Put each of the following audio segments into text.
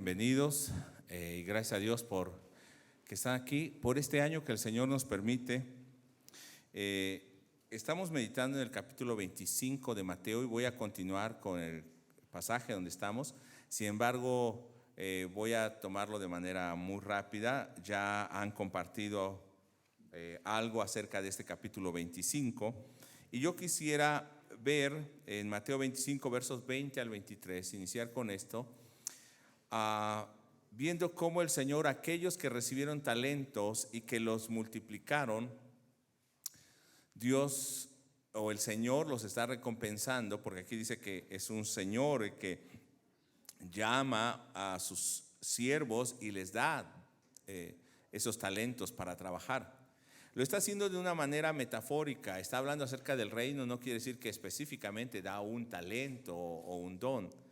Bienvenidos y gracias a Dios por que están aquí, por este año que el Señor nos permite. Estamos meditando en el capítulo 25 de Mateo y voy a continuar con el pasaje donde estamos. Sin embargo, voy a tomarlo de manera muy rápida. Ya han compartido algo acerca de este capítulo 25 y yo quisiera ver en Mateo 25 versos 20 al 23, iniciar con esto. Viendo cómo el Señor, aquellos que recibieron talentos y que los multiplicaron, Dios o el Señor los está recompensando, porque aquí dice que es un Señor que llama a sus siervos y les da esos talentos para trabajar. Lo está haciendo de una manera metafórica, está hablando acerca del reino, no quiere decir que específicamente da un talento o un don,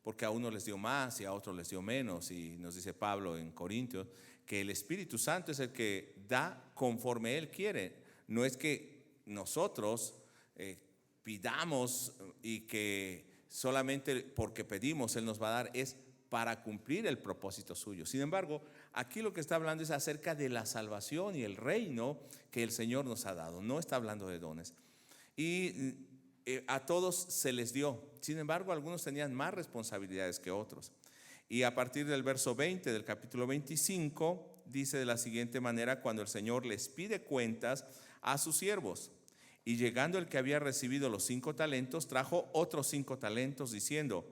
porque a unos les dio más y a otros les dio menos, y nos dice Pablo en Corintios que el Espíritu Santo es el que da conforme Él quiere. No es que nosotros pidamos y que solamente porque pedimos Él nos va a dar, es para cumplir el propósito suyo. Sin embargo, aquí lo que está hablando es acerca de la salvación y el reino que el Señor nos ha dado. No está hablando de dones. Y a todos se les dio. Sin embargo, algunos tenían más responsabilidades que otros. Y a partir del verso 20 del capítulo 25 dice de la siguiente manera: cuando el Señor les pide cuentas a sus siervos. Y llegando el que había recibido los 5 talentos, trajo otros 5 talentos diciendo: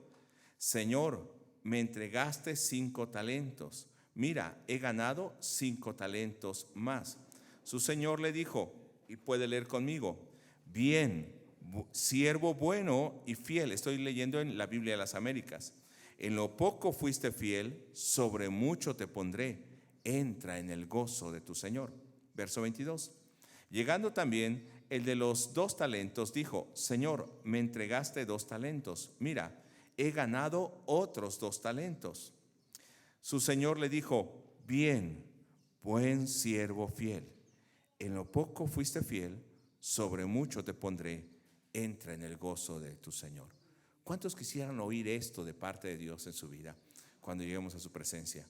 Señor, me entregaste 5 talentos. Mira, he ganado 5 talentos más. Su Señor le dijo, y puede leer conmigo: bien, siervo bueno y fiel. Estoy leyendo en la Biblia de las Américas. En lo poco fuiste fiel, sobre mucho te pondré. Entra en el gozo de tu Señor. Verso 22. Llegando también el de los 2 talentos, dijo: Señor, me entregaste 2 talentos. Mira, he ganado otros 2 talentos. Su Señor le dijo: bien, buen siervo fiel. En lo poco fuiste fiel, sobre mucho te pondré. Entra en el gozo de tu Señor. ¿Cuántos quisieran oír esto de parte de Dios en su vida cuando lleguemos a su presencia?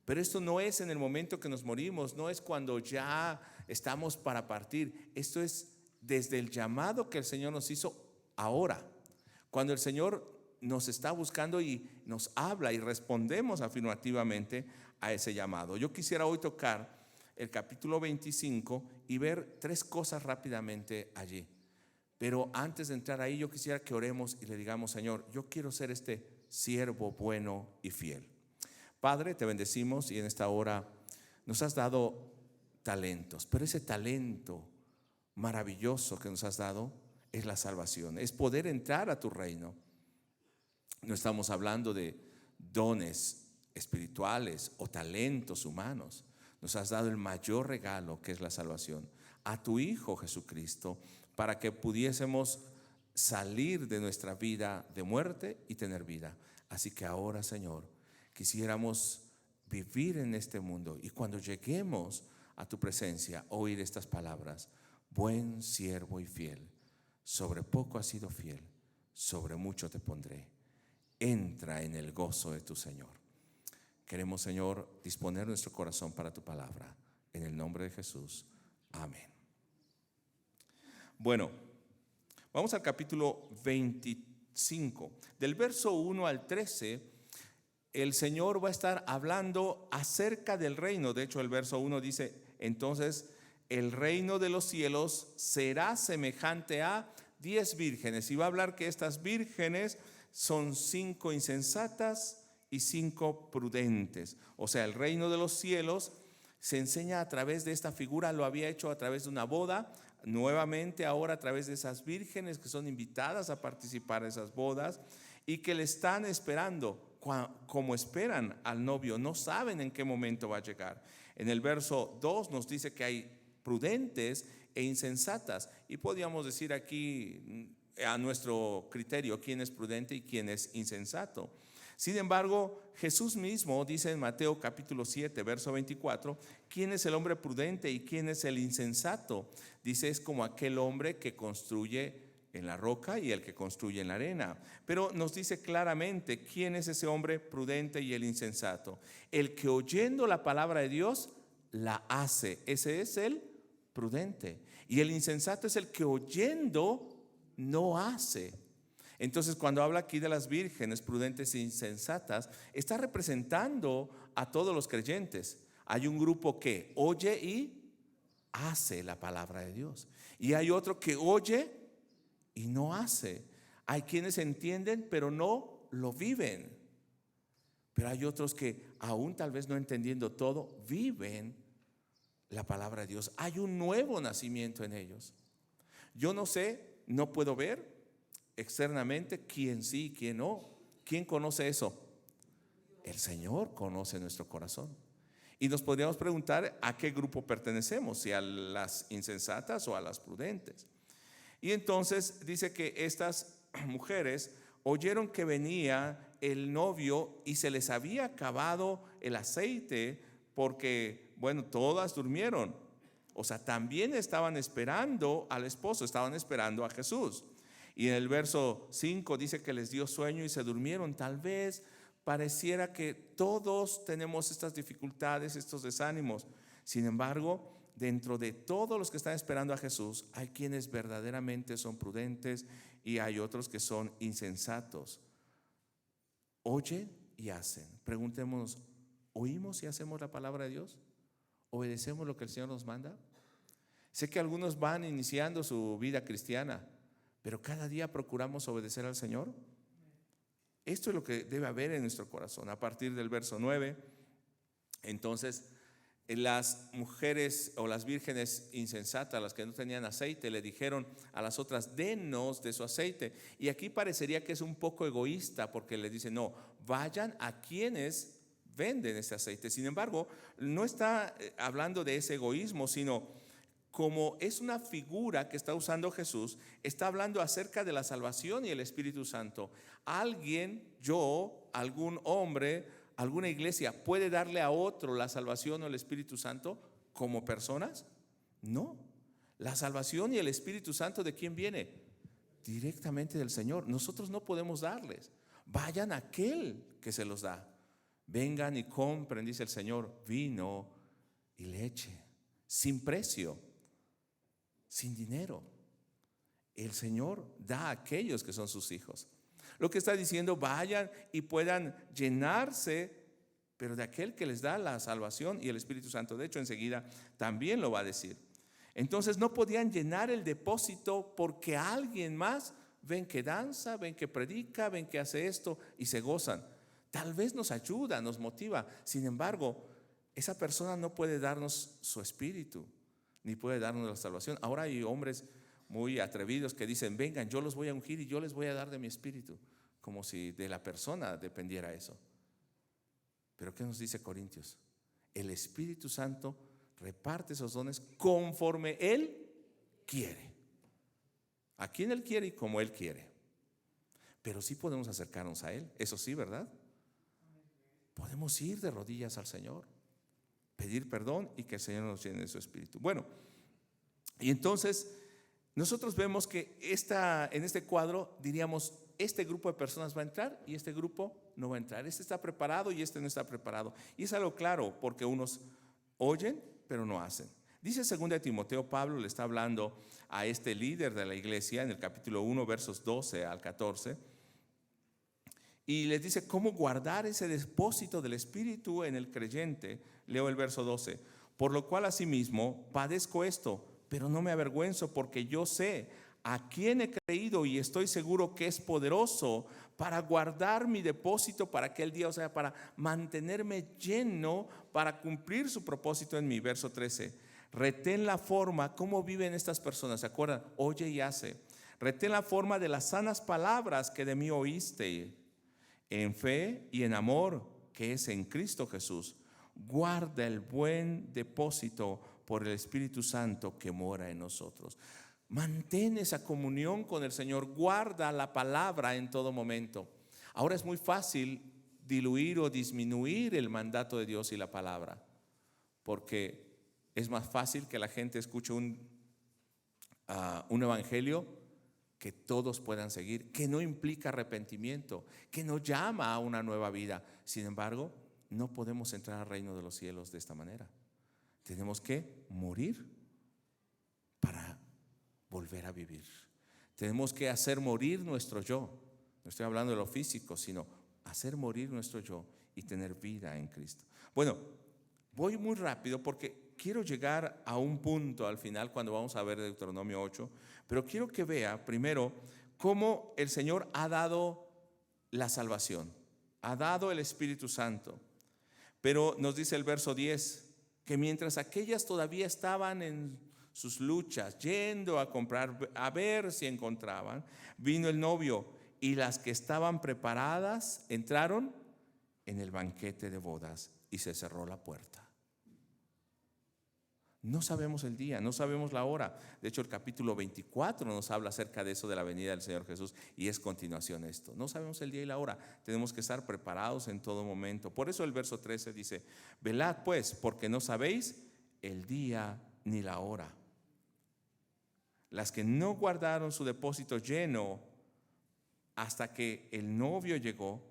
Pero esto no es en el momento que nos morimos, no es cuando ya estamos para partir. Esto es desde el llamado que el Señor nos hizo ahora. Cuando el Señor nos está buscando y nos habla y respondemos afirmativamente a ese llamado. Yo quisiera hoy tocar el capítulo 25 y ver 3 cosas rápidamente allí. Pero antes de entrar ahí, yo quisiera que oremos y le digamos: Señor, yo quiero ser este siervo bueno y fiel. Padre, te bendecimos y en esta hora nos has dado talentos, pero ese talento maravilloso que nos has dado es la salvación, es poder entrar a tu reino. No estamos hablando de dones espirituales o talentos humanos. Nos has dado el mayor regalo, que es la salvación, a tu Hijo Jesucristo, para que pudiésemos salir de nuestra vida de muerte y tener vida. Así que ahora, Señor, quisiéramos vivir en este mundo y cuando lleguemos a tu presencia, oír estas palabras: buen siervo y fiel, sobre poco has sido fiel, sobre mucho te pondré. Entra en el gozo de tu Señor. Queremos, Señor, disponer nuestro corazón para tu palabra. En el nombre de Jesús. Amén. Bueno, vamos al capítulo 25. Del verso 1 al 13, el Señor va a estar hablando acerca del reino. De hecho, el verso 1 dice: entonces el reino de los cielos será semejante a 10 vírgenes. Y va a hablar que estas vírgenes son 5 insensatas y 5 prudentes. O sea, el reino de los cielos se enseña a través de esta figura. Lo había hecho a través de una boda, nuevamente ahora a través de esas vírgenes que son invitadas a participar en esas bodas y que le están esperando, como esperan al novio. No saben en qué momento va a llegar. En el verso 2 nos dice que hay prudentes e insensatas, y podríamos decir aquí a nuestro criterio quién es prudente y quién es insensato. Sin embargo, Jesús mismo dice en Mateo capítulo 7, verso 24, ¿quién es el hombre prudente y quién es el insensato? Dice: es como aquel hombre que construye en la roca y el que construye en la arena. Pero nos dice claramente quién es ese hombre prudente y el insensato. El que oyendo la palabra de Dios la hace. Ese es el prudente. Y el insensato es el que oyendo no hace. Entonces, cuando habla aquí de las vírgenes prudentes e insensatas, está representando a todos los creyentes. Hay un grupo que oye y hace la palabra de Dios. Y hay otro que oye y no hace. Hay quienes entienden, pero no lo viven. Pero hay otros que, aún tal vez no entendiendo todo, viven la palabra de Dios. Hay un nuevo nacimiento en ellos. Yo no sé, no puedo ver externamente quién sí y quién no. ¿Quién conoce eso? El Señor conoce nuestro corazón. Y nos podríamos preguntar a qué grupo pertenecemos, si a las insensatas o a las prudentes. Y entonces dice que estas mujeres oyeron que venía el novio y se les había acabado el aceite porque, bueno, todas durmieron. O sea, también estaban esperando al esposo, estaban esperando a Jesús. Y en el verso 5 dice que les dio sueño y se durmieron. Tal vez pareciera que todos tenemos estas dificultades, estos desánimos. Sin embargo, dentro de todos los que están esperando a Jesús, hay quienes verdaderamente son prudentes y hay otros que son insensatos. Oyen y hacen. Preguntémonos, ¿oímos y hacemos la palabra de Dios? ¿Obedecemos lo que el Señor nos manda? Sé que algunos van iniciando su vida cristiana, pero cada día procuramos obedecer al Señor. Esto es lo que debe haber en nuestro corazón. A partir del verso 9, entonces las mujeres o las vírgenes insensatas, las que no tenían aceite, le dijeron a las otras, denos de su aceite. Y aquí parecería que es un poco egoísta, porque le dice, no, vayan a quienes venden ese aceite. Sin embargo, no está hablando de ese egoísmo, sino como es una figura que está usando Jesús, está hablando acerca de la salvación y el Espíritu Santo. Alguien, yo, algún hombre, alguna iglesia, ¿puede darle a otro la salvación o el Espíritu Santo como personas? No. La salvación y el Espíritu Santo, ¿de quién viene? Directamente del Señor. Nosotros no podemos darles. Vayan a aquel que se los da. Vengan y compren, dice el Señor, vino y leche, sin precio, sin dinero. El Señor da a aquellos que son sus hijos. Lo que está diciendo, vayan y puedan llenarse, pero de aquel que les da la salvación y el Espíritu Santo. De hecho, enseguida también lo va a decir. Entonces no podían llenar el depósito porque alguien más ven que danza, ven que predica, ven que hace esto y se gozan. Tal vez nos ayuda, nos motiva. Sin embargo, esa persona no puede darnos su espíritu, ni puede darnos la salvación. Ahora hay hombres muy atrevidos que dicen, vengan, yo los voy a ungir y yo les voy a dar de mi espíritu, como si de la persona dependiera eso. Pero ¿qué nos dice Corintios? El Espíritu Santo reparte esos dones conforme Él quiere, a quien Él quiere y como Él quiere. Pero sí podemos acercarnos a Él, eso sí, ¿verdad? Podemos ir de rodillas al Señor, pedir perdón y que el Señor nos llene de su espíritu. Bueno, y entonces nosotros vemos que en este cuadro diríamos, este grupo de personas va a entrar y este grupo no va a entrar. Este está preparado y este no está preparado. Y es algo claro, porque unos oyen pero no hacen. Dice 2 Timoteo, Pablo le está hablando a este líder de la iglesia en el capítulo 1, versos 12 al 14. Y les dice cómo guardar ese depósito del Espíritu en el creyente. Leo el verso 12. Por lo cual asimismo padezco esto, pero no me avergüenzo, porque yo sé a quién he creído y estoy seguro que es poderoso para guardar mi depósito para aquel día, o sea, para mantenerme lleno, para cumplir su propósito en mí. Verso 13. Retén la forma, ¿cómo viven estas personas? ¿Se acuerdan? Oye y hace. Retén la forma de las sanas palabras que de mí oíste, en fe y en amor que es en Cristo Jesús. Guarda el buen depósito por el Espíritu Santo que mora en nosotros. Mantén esa comunión con el Señor. Guarda la palabra en todo momento. Ahora es muy fácil diluir o disminuir el mandato de Dios y la palabra, porque es más fácil que la gente escuche un evangelio que todos puedan seguir, que no implica arrepentimiento, que no llama a una nueva vida. Sin embargo, no podemos entrar al reino de los cielos de esta manera. Tenemos que morir para volver a vivir. Tenemos que hacer morir nuestro yo. No estoy hablando de lo físico, sino hacer morir nuestro yo y tener vida en Cristo. Bueno, voy muy rápido porque quiero llegar a un punto al final cuando vamos a ver Deuteronomio 8, pero quiero que vea primero cómo el Señor ha dado la salvación, ha dado el Espíritu Santo. Pero nos dice el verso 10 que mientras aquellas todavía estaban en sus luchas, yendo a comprar, a ver si encontraban, vino el novio y las que estaban preparadas entraron en el banquete de bodas y se cerró la puerta. No sabemos el día, no sabemos la hora. De hecho, el capítulo 24 nos habla acerca de eso, de la venida del Señor Jesús, y es continuación esto. No sabemos el día y la hora, tenemos que estar preparados en todo momento. Por eso el verso 13 dice: velad pues, porque no sabéis el día ni la hora. Las que no guardaron su depósito lleno hasta que el novio llegó,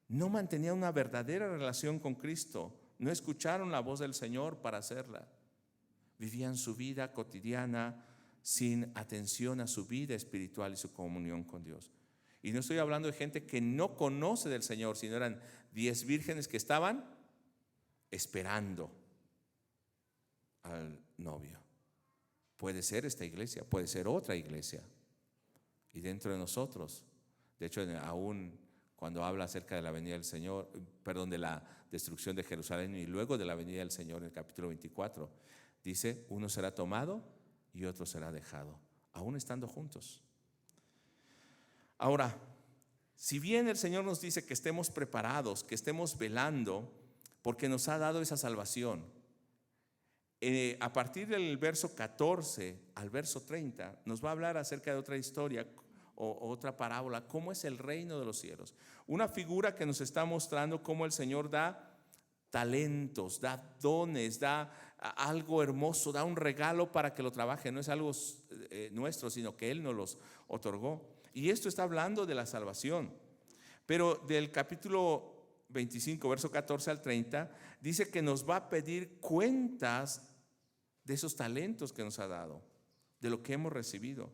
no mantenían una verdadera relación con Cristo, no escucharon la voz del Señor para hacerla. Vivían su vida cotidiana sin atención a su vida espiritual y su comunión con Dios. Y no estoy hablando de gente que no conoce del Señor, sino eran 10 vírgenes que estaban esperando al novio. Puede ser esta iglesia, puede ser otra iglesia. Y dentro de nosotros, de hecho, aún cuando habla acerca de la venida del Señor, de la destrucción de Jerusalén y luego de la venida del Señor en el capítulo 24, dice: uno será tomado y otro será dejado, aún estando juntos. Ahora, si bien el Señor nos dice que estemos preparados, que estemos velando, porque nos ha dado esa salvación, a partir del verso 14 al verso 30 nos va a hablar acerca de otra historia o otra parábola, cómo es el reino de los cielos. Una figura que nos está mostrando cómo el Señor da talentos, da dones, da algo hermoso, da un regalo para que lo trabaje. No es algo nuestro, sino que Él nos los otorgó. Y esto está hablando de la salvación. Pero del capítulo 25, verso 14 al 30, dice que nos va a pedir cuentas de esos talentos que nos ha dado, de lo que hemos recibido.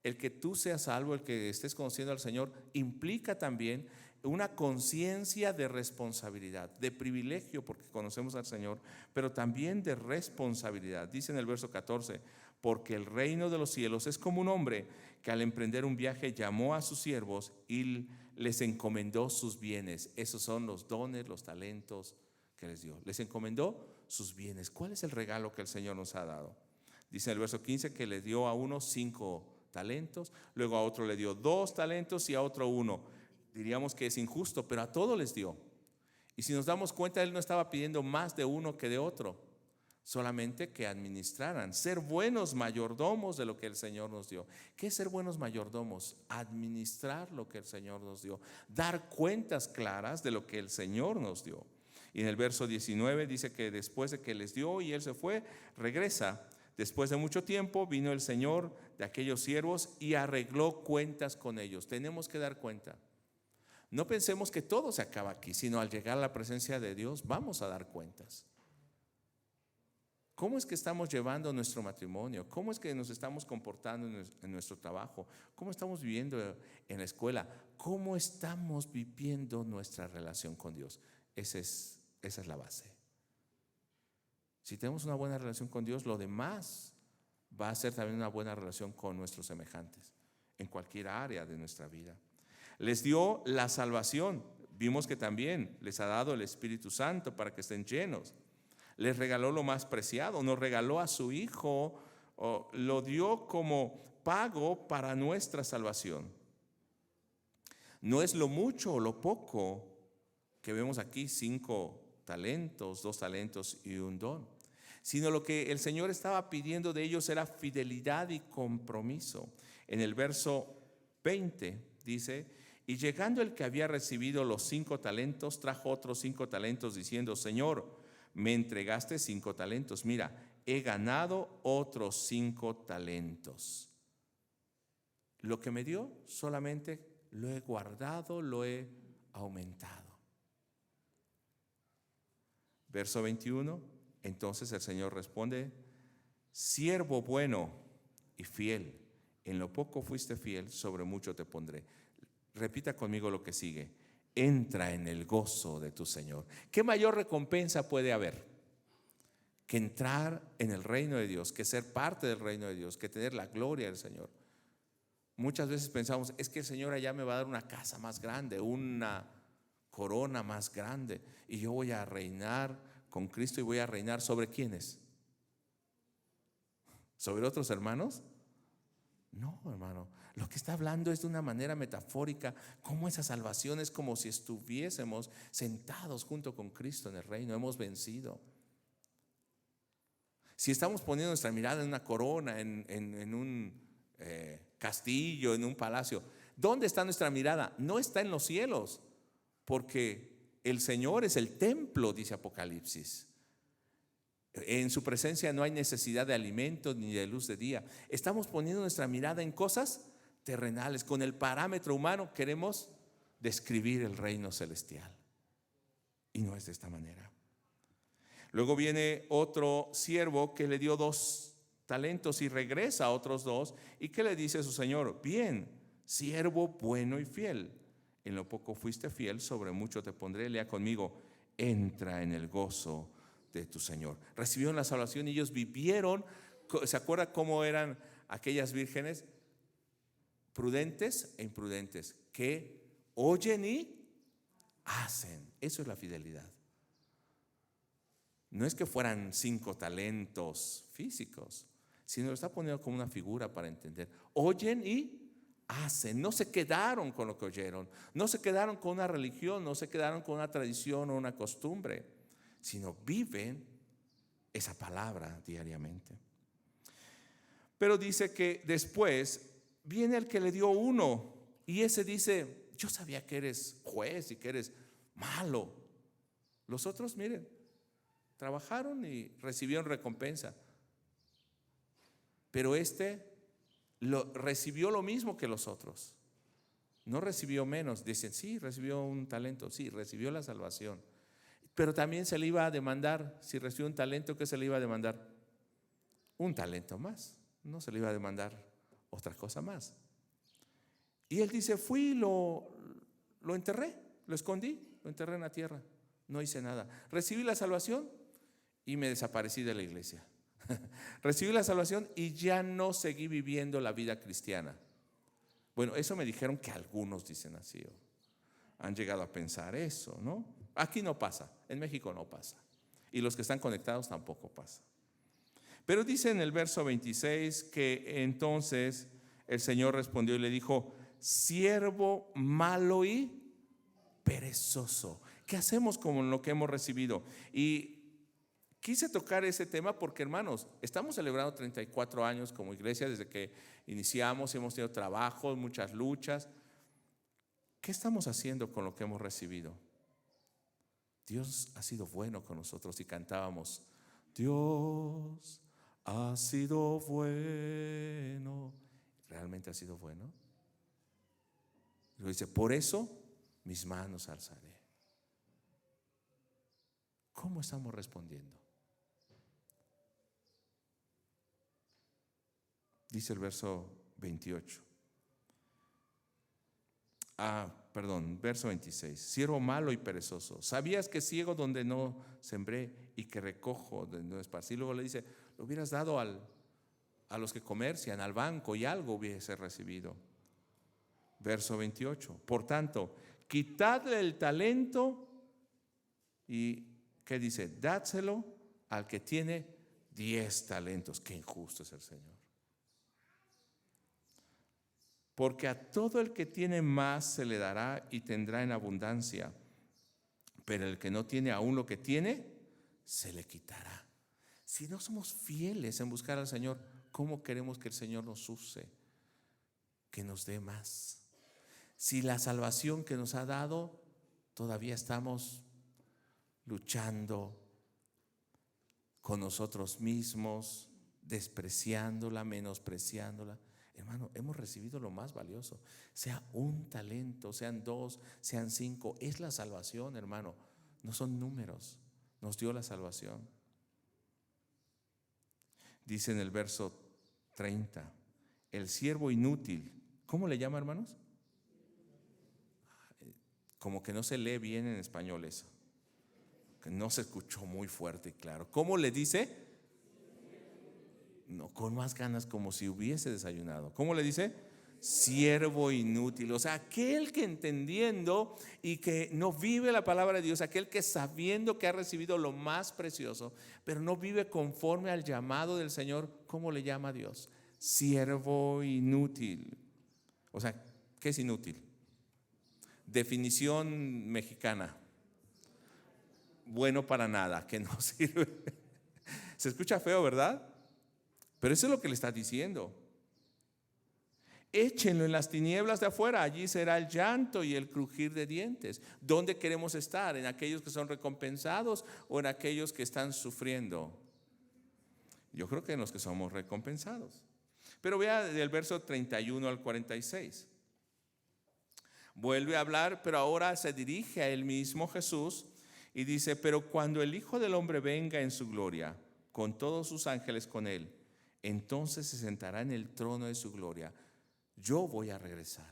El que tú seas salvo, el que estés conociendo al Señor, implica también una conciencia de responsabilidad, de privilegio porque conocemos al Señor, pero también de responsabilidad. Dice en el verso 14: porque el reino de los cielos es como un hombre que al emprender un viaje llamó a sus siervos y les encomendó sus bienes. Esos son los dones, los talentos que les dio. Les encomendó sus bienes. ¿Cuál es el regalo que el Señor nos ha dado? Dice en el verso 15 que le dio a uno 5 talentos, luego a otro le dio 2 talentos y a otro 1. Diríamos que es injusto, pero a todos les dio. Y si nos damos cuenta, Él no estaba pidiendo más de uno que de otro, solamente que administraran, ser buenos mayordomos de lo que el Señor nos dio. ¿Qué es ser buenos mayordomos? Administrar lo que el Señor nos dio, dar cuentas claras de lo que el Señor nos dio. Y en el verso 19 dice que después de que les dio y Él se fue, regresa. Después de mucho tiempo vino el Señor de aquellos siervos y arregló cuentas con ellos. Tenemos que dar cuenta. No pensemos que todo se acaba aquí, sino al llegar a la presencia de Dios vamos a dar cuentas. ¿Cómo es que estamos llevando nuestro matrimonio? ¿Cómo es que nos estamos comportando en nuestro trabajo? ¿Cómo estamos viviendo en la escuela? ¿Cómo estamos viviendo nuestra relación con Dios? Esa es la base. Si tenemos una buena relación con Dios, lo demás va a ser también una buena relación con nuestros semejantes en cualquier área de nuestra vida. Les dio la salvación. Vimos que también les ha dado el Espíritu Santo para que estén llenos. Les regaló lo más preciado, nos regaló a su Hijo, lo dio como pago para nuestra salvación. No es lo mucho o lo poco que vemos aquí, 5 talentos, 2 talentos y un don, sino lo que el Señor estaba pidiendo de ellos era fidelidad y compromiso. En el verso 20 dice: y llegando el que había recibido los 5 talentos, trajo otros 5 talentos diciendo: Señor, me entregaste 5 talentos, mira, he ganado otros 5 talentos. lo que me dio solamente lo he guardado, lo he aumentado. Verso 21, entonces el Señor responde: siervo bueno y fiel, en lo poco fuiste fiel, sobre mucho te pondré. Repita conmigo lo que sigue: entra en el gozo de tu Señor. ¿Qué mayor recompensa puede haber que entrar en el reino de Dios, que ser parte del reino de Dios, que tener la gloria del Señor? Muchas veces pensamos, es que el Señor allá me va a dar una casa más grande, una corona más grande, y yo voy a reinar con Cristo. ¿Y voy a reinar sobre quiénes? ¿Sobre otros hermanos? No, hermano. Lo que está hablando es de una manera metafórica, como esa salvación es como si estuviésemos sentados junto con Cristo en el reino. Hemos vencido. Si estamos poniendo nuestra mirada en una corona, en un castillo, en un palacio, ¿dónde está nuestra mirada? No está en los cielos, porque el Señor es el templo, dice Apocalipsis. En su presencia no hay necesidad de alimento ni de luz de día. Estamos poniendo nuestra mirada en cosas terrenales. Con el parámetro humano queremos describir el reino celestial, y no es de esta manera. Luego viene otro siervo que le dio 2 talentos y regresa a otros 2. ¿Y qué le dice a su señor? Bien, siervo bueno y fiel, en lo poco fuiste fiel, sobre mucho te pondré. Lea conmigo: entra en el gozo de tu Señor. Recibieron la salvación y ellos vivieron. ¿Se acuerda cómo eran aquellas vírgenes? Prudentes e imprudentes, que oyen y hacen. Eso es la fidelidad. No es que fueran 5 talentos físicos, sino lo está poniendo como una figura para entender. Oyen y hacen. No se quedaron con lo que oyeron, no se quedaron con una religión, no se quedaron con una tradición o una costumbre, sino viven esa palabra diariamente. Pero dice que después viene el que le dio 1, y ese dice: yo sabía que eres juez y que eres malo. Los otros, miren, trabajaron y recibieron recompensa, pero recibió lo mismo que los otros. No recibió menos. Dicen, sí, recibió un talento, sí, recibió la salvación, pero también se le iba a demandar. Si recibió un talento, ¿qué se le iba a demandar? Un talento más. No se le iba a demandar otra cosa más. Y él dice: fui, lo enterré, lo escondí, lo enterré en la tierra, no hice nada. Recibí la salvación y me desaparecí de la iglesia. Recibí la salvación y ya no seguí viviendo la vida cristiana. Bueno, eso me dijeron que algunos dicen así, han llegado a pensar eso, ¿no? Aquí no pasa, en México no pasa, y los que están conectados tampoco pasa. Pero dice en el verso 26 que entonces el Señor respondió y le dijo: siervo malo y perezoso, ¿qué hacemos con lo que hemos recibido? Y quise tocar ese tema porque, hermanos, estamos celebrando 34 años como iglesia. Desde que iniciamos hemos tenido trabajos, muchas luchas. ¿Qué estamos haciendo con lo que hemos recibido? Dios ha sido bueno con nosotros, y cantábamos: Dios ha sido bueno. ¿Realmente ha sido bueno? Lo dice: por eso mis manos alzaré. ¿Cómo estamos respondiendo? Dice el verso 28. Verso 26. Siervo malo y perezoso, ¿sabías que ciego donde no sembré y que recojo donde no esparcí? Luego le dice: lo hubieras dado a los que comercian, al banco, y algo hubiese recibido. Verso 28. Por tanto, quitadle el talento y, ¿qué dice? Dádselo al que tiene 10 talentos. Qué injusto es el Señor. Porque a todo el que tiene más se le dará y tendrá en abundancia, pero el que no tiene aún lo que tiene, se le quitará. Si no somos fieles en buscar al Señor, ¿cómo queremos que el Señor nos use, que nos dé más? Si la salvación que nos ha dado, todavía estamos luchando con nosotros mismos, despreciándola, menospreciándola. Hermano, hemos recibido lo más valioso. Sea un talento, sean 2, sean 5. Es la salvación, hermano. No son números. Nos dio la salvación. Dice en el verso 30, el siervo inútil. ¿Cómo le llama, hermanos? Como que no se lee bien en español eso. Que no se escuchó muy fuerte y claro. ¿Cómo le dice? No, con más ganas, como si hubiese desayunado. ¿Cómo le dice? Siervo inútil. O sea, aquel que entendiendo y que no vive la palabra de Dios, aquel que sabiendo que ha recibido lo más precioso, pero no vive conforme al llamado del Señor. ¿Cómo le llama a Dios? Siervo inútil. O sea, ¿qué es inútil? Definición mexicana: bueno para nada, que no sirve. Se escucha feo, ¿verdad? Pero eso es lo que le está diciendo. Échenlo en las tinieblas de afuera, allí será el llanto y el crujir de dientes. ¿Dónde queremos estar? ¿En aquellos que son recompensados o en aquellos que están sufriendo? Yo creo que en los que somos recompensados. Pero vea del verso 31 al 46. Vuelve a hablar, pero ahora se dirige a él mismo, Jesús, y dice: pero cuando el Hijo del Hombre venga en su gloria, con todos sus ángeles con él, entonces se sentará en el trono de su gloria. Yo voy a regresar,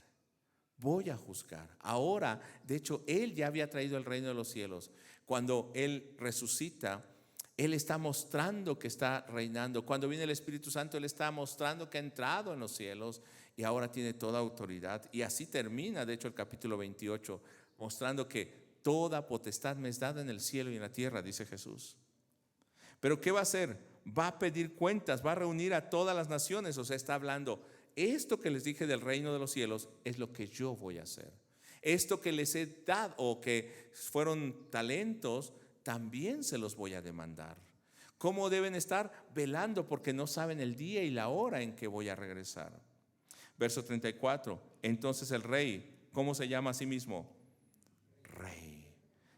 voy a juzgar. Ahora, de hecho, Él ya había traído el reino de los cielos. Cuando Él resucita, Él está mostrando que está reinando. Cuando viene el Espíritu Santo, Él está mostrando que ha entrado en los cielos y ahora tiene toda autoridad. Y así termina, de hecho, el capítulo 28, mostrando que toda potestad me es dada en el cielo y en la tierra, dice Jesús. Pero ¿qué va a hacer? Va a pedir cuentas, va a reunir a todas las naciones. O sea, está hablando: esto que les dije del reino de los cielos es lo que yo voy a hacer. Esto que les he dado o que fueron talentos, también se los voy a demandar. ¿Cómo deben estar? Velando, porque no saben el día y la hora en que voy a regresar. Verso 34. Entonces el rey, ¿cómo se llama a sí mismo? Rey.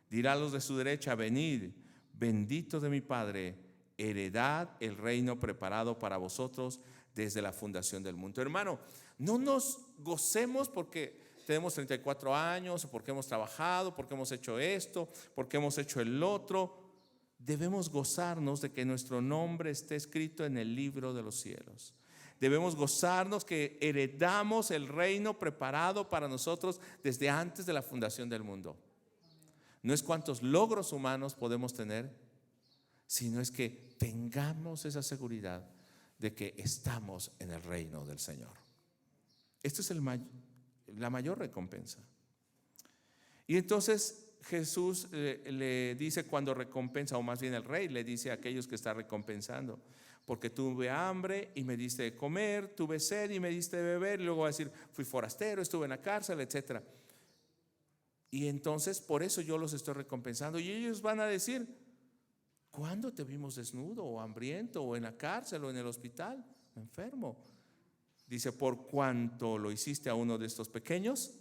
Dirá a los de su derecha: venid, bendito de mi Padre, heredad el reino preparado para vosotros desde la fundación del mundo. Hermano, no nos gocemos porque tenemos 34 años, o porque hemos trabajado, porque hemos hecho esto, porque hemos hecho el otro. Debemos gozarnos de que nuestro nombre esté escrito en el libro de los cielos. Debemos gozarnos que heredamos el reino preparado para nosotros desde antes de la fundación del mundo. No es cuántos logros humanos podemos tener, sino es que tengamos esa seguridad de que estamos en el reino del Señor. Esta es la mayor recompensa. Y entonces Jesús le dice cuando recompensa, o más bien el rey le dice a aquellos que está recompensando: porque tuve hambre y me diste de comer, tuve sed y me diste de beber. Y luego va a decir: fui forastero, estuve en la cárcel, etc. Y entonces por eso yo los estoy recompensando. Y ellos van a decir: ¿cuándo te vimos desnudo o hambriento o en la cárcel o en el hospital, enfermo? Dice: por cuanto lo hiciste a uno de estos pequeños,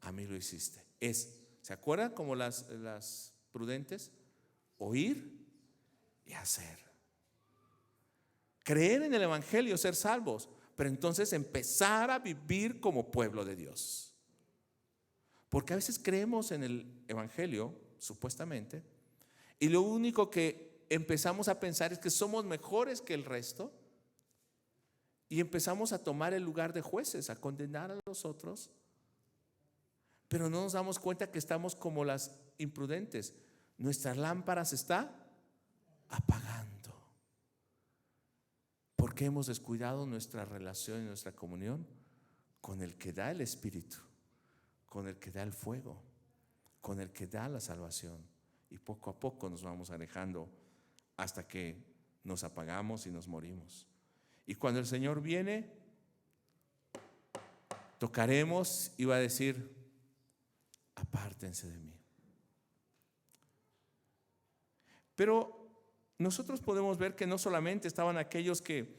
a mí lo hiciste. ¿Se acuerdan como las prudentes? Oír y hacer. Creer en el Evangelio, ser salvos, pero entonces empezar a vivir como pueblo de Dios. Porque a veces creemos en el Evangelio, supuestamente, y lo único que empezamos a pensar es que somos mejores que el resto, y empezamos a tomar el lugar de jueces, a condenar a los otros, pero no nos damos cuenta que estamos como las imprudentes. Nuestra lámpara se está apagando porque hemos descuidado nuestra relación y nuestra comunión con el que da el Espíritu, con el que da el fuego, con el que da la salvación. Y poco a poco nos vamos alejando hasta que nos apagamos y nos morimos. Y cuando el Señor viene, tocaremos y va a decir: apártense de mí. Pero nosotros podemos ver que no solamente estaban aquellos que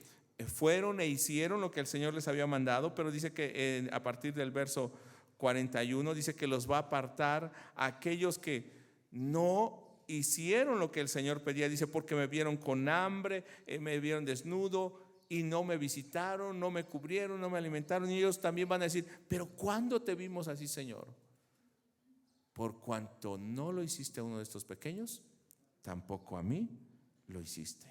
fueron e hicieron lo que el Señor les había mandado, pero dice que a partir del verso 41 dice que los va a apartar a aquellos que no hicieron lo que el Señor pedía. Dice: porque me vieron con hambre, me vieron desnudo y no me visitaron, no me cubrieron, no me alimentaron, y ellos también van a decir, pero ¿cuándo te vimos así, Señor? Por cuanto no lo hiciste a uno de estos pequeños, tampoco a mí lo hiciste.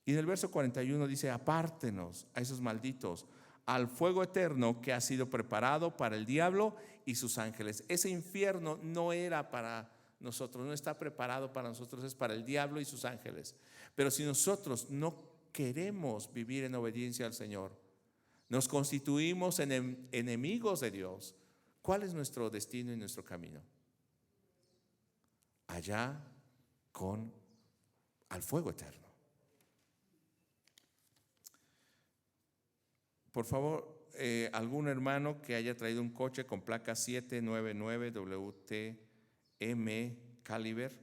Y en el verso 41 dice, apártenos a esos malditos al fuego eterno que ha sido preparado para el diablo y sus ángeles. Ese infierno no era para nosotros, no está preparado para nosotros, es para el diablo y sus ángeles. Pero si nosotros no queremos vivir en obediencia al Señor, nos constituimos en enemigos de Dios. ¿Cuál es nuestro destino y nuestro camino? Allá al fuego eterno. Por favor, algún hermano que haya traído un coche con placa 799 WTM Caliber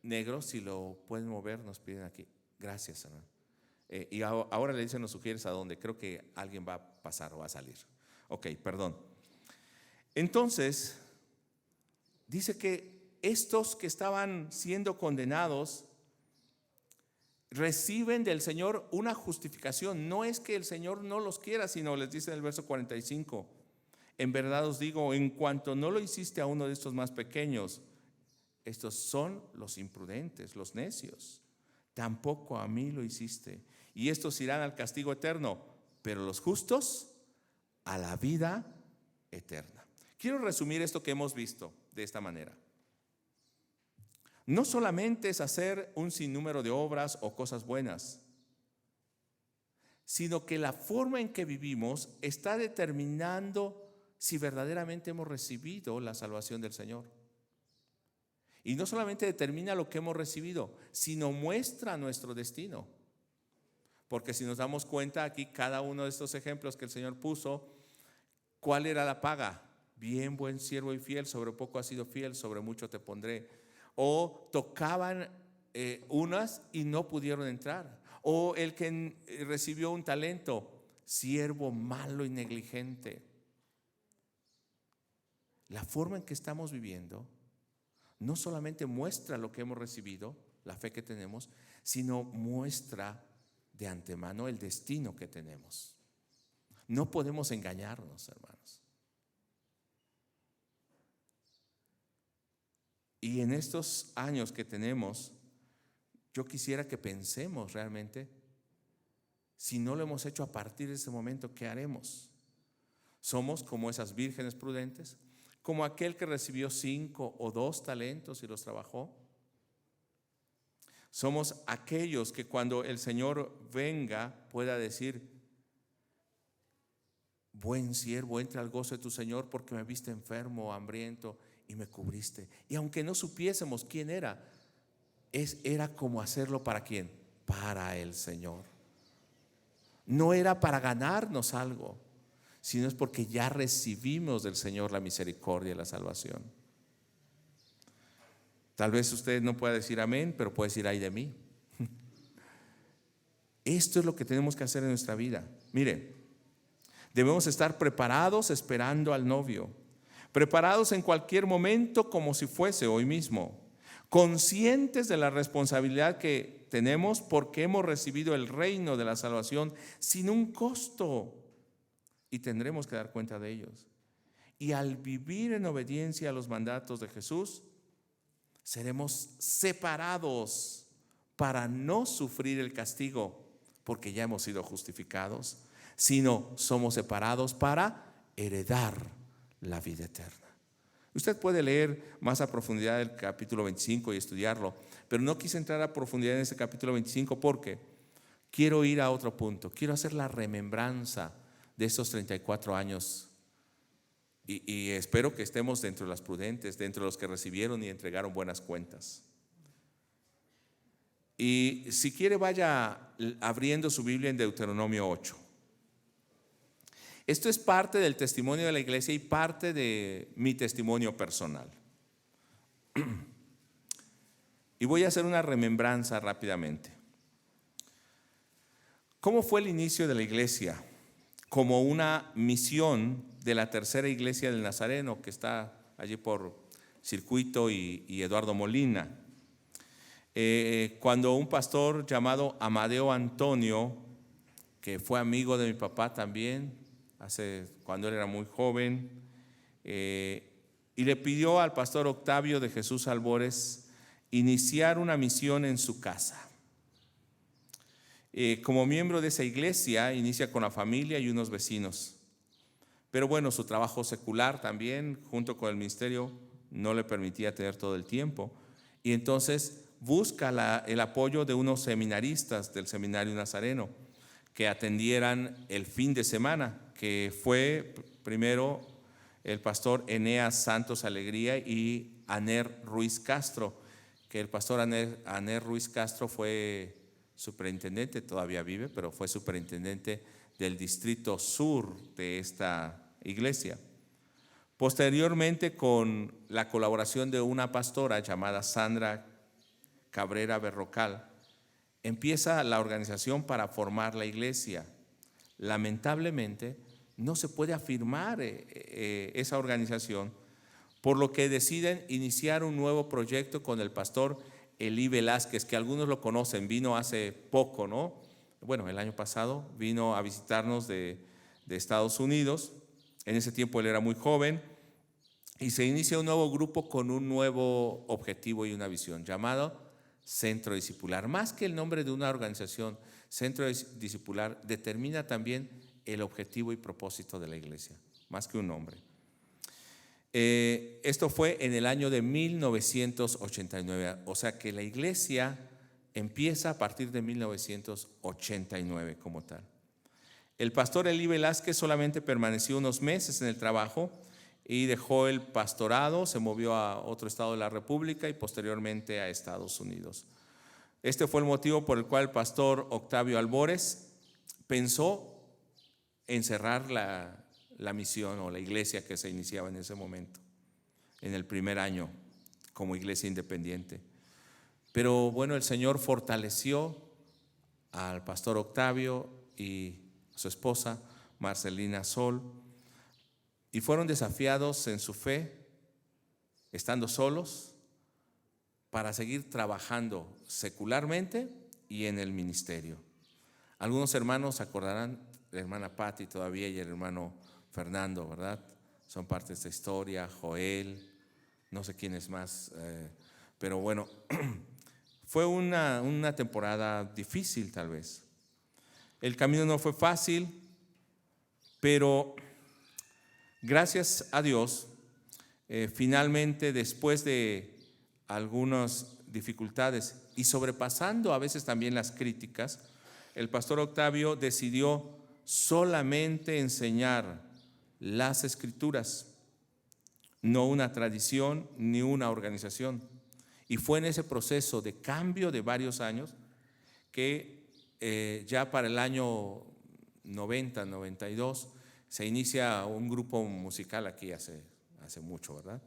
negro, si lo pueden mover, nos piden aquí. Gracias, hermano. Y ahora le dicen, nos sugieres a dónde. Creo que alguien va a pasar o va a salir. Ok, perdón. Entonces, dice que estos que estaban siendo condenados reciben del Señor una justificación. No es que el Señor no los quiera, sino les dice en el verso 45, en verdad os digo, en cuanto no lo hiciste a uno de estos más pequeños, estos son los imprudentes, los necios, tampoco a mí lo hiciste. Y estos irán al castigo eterno, pero los justos a la vida eterna. Quiero resumir esto que hemos visto de esta manera. No solamente es hacer un sinnúmero de obras o cosas buenas, sino que la forma en que vivimos está determinando si verdaderamente hemos recibido la salvación del Señor. Y no solamente determina lo que hemos recibido, sino muestra nuestro destino. Porque si nos damos cuenta aquí, cada uno de estos ejemplos que el Señor puso, ¿cuál era la paga? Bien, buen siervo y fiel, sobre poco has sido fiel, sobre mucho te pondré. O tocaban unas y no pudieron entrar. O el que recibió un talento, siervo malo y negligente. La forma en que estamos viviendo no solamente muestra lo que hemos recibido, la fe que tenemos, sino muestra de antemano el destino que tenemos. No podemos engañarnos, hermanos. Y en estos años que tenemos, yo quisiera que pensemos realmente, si no lo hemos hecho a partir de ese momento, ¿qué haremos? Somos como esas vírgenes prudentes, como aquel que recibió 5 o 2 talentos y los trabajó. Somos aquellos que cuando el Señor venga pueda decir, buen siervo, entra al gozo de tu Señor, porque me viste enfermo o hambriento y me cubriste. Y aunque no supiésemos quién era como hacerlo ¿para quién? Para el Señor. No era para ganarnos algo, sino es porque ya recibimos del Señor la misericordia y la salvación. Tal vez usted no pueda decir amén, pero puede decir ay de mí. Esto es lo que tenemos que hacer en nuestra vida. Mire, debemos estar preparados esperando al novio, preparados en cualquier momento como si fuese hoy mismo, conscientes de la responsabilidad que tenemos porque hemos recibido el reino de la salvación sin un costo y tendremos que dar cuenta de ellos. Y al vivir en obediencia a los mandatos de Jesús, seremos separados para no sufrir el castigo porque ya hemos sido justificados, sino somos separados para heredar la vida eterna. Usted puede leer más a profundidad el capítulo 25 y estudiarlo, pero no quise entrar a profundidad en ese capítulo 25 porque quiero ir a otro punto. Quiero hacer la remembranza de esos 34 años y espero que estemos dentro de las prudentes, dentro de los que recibieron y entregaron buenas cuentas. Y si quiere, vaya abriendo su Biblia en Deuteronomio 8. Esto es parte del testimonio de la iglesia y parte de mi testimonio personal. Y voy a hacer una remembranza rápidamente. ¿Cómo fue el inicio de la iglesia? Como una misión de la tercera iglesia del Nazareno, que está allí por Circuito y Eduardo Molina. Cuando un pastor llamado Amadeo Antonio, que fue amigo de mi papá también, cuando él era muy joven, y le pidió al pastor Octavio de Jesús Albores iniciar una misión en su casa. Como miembro de esa iglesia, inicia con la familia y unos vecinos. Pero bueno, su trabajo secular también, junto con el ministerio, no le permitía tener todo el tiempo. Y entonces busca el apoyo de unos seminaristas del Seminario Nazareno que atendieran el fin de semana, que fue primero el pastor Eneas Santos Alegría y Aner Ruiz Castro, que el pastor Aner Ruiz Castro fue superintendente, todavía vive, pero fue superintendente del distrito sur de esta iglesia. Posteriormente, con la colaboración de una pastora llamada Sandra Cabrera Berrocal, empieza la organización para formar la iglesia. Lamentablemente, no se puede afirmar esa organización, por lo que deciden iniciar un nuevo proyecto con el pastor Elí Velázquez, que algunos lo conocen, vino hace poco, ¿no? Bueno, el año pasado vino a visitarnos de Estados Unidos. En ese tiempo él era muy joven y se inicia un nuevo grupo con un nuevo objetivo y una visión llamado Centro Discipular. Más que el nombre de una organización, Centro Discipular determina también el objetivo y propósito de la iglesia, más que un nombre. Esto fue en el año de 1989, o sea que la iglesia empieza a partir de 1989 como tal. El pastor Elí Velázquez solamente permaneció unos meses en el trabajo y dejó el pastorado, se movió a otro estado de la República y posteriormente a Estados Unidos. Este fue el motivo por el cual el pastor Octavio Albores pensó en cerrar la misión o la iglesia que se iniciaba en ese momento, en el primer año como iglesia independiente. Pero bueno, el Señor fortaleció al pastor Octavio y su esposa Marcelina Sol, y fueron desafiados en su fe, estando solos, para seguir trabajando secularmente y en el ministerio. Algunos hermanos acordarán, la hermana Patti todavía y el hermano Fernando, ¿verdad? Son parte de esta historia, Joel, no sé quién es más, pero bueno, fue una temporada difícil tal vez. El camino no fue fácil, pero gracias a Dios, finalmente después de algunas dificultades y sobrepasando a veces también las críticas, el pastor Octavio decidió solamente enseñar las Escrituras, no una tradición ni una organización. Y fue en ese proceso de cambio de varios años que ya para el año 90, 92, se inicia un grupo musical aquí hace mucho, ¿verdad?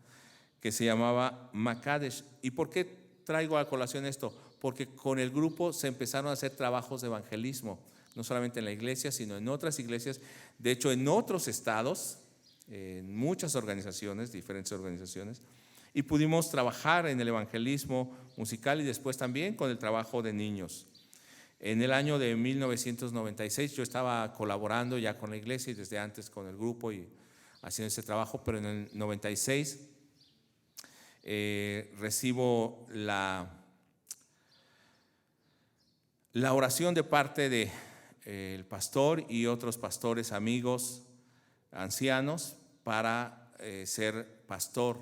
Que se llamaba Makadesh. ¿Y por qué traigo a colación esto? Porque con el grupo se empezaron a hacer trabajos de evangelismo, no solamente en la iglesia, sino en otras iglesias. De hecho, en otros estados, en muchas organizaciones, diferentes organizaciones, y pudimos trabajar en el evangelismo musical y después también con el trabajo de niños. En el año de 1996 yo estaba colaborando ya con la iglesia y desde antes con el grupo y haciendo ese trabajo, pero en el 96 recibo la oración de parte del pastor y otros pastores amigos ancianos para ser pastor,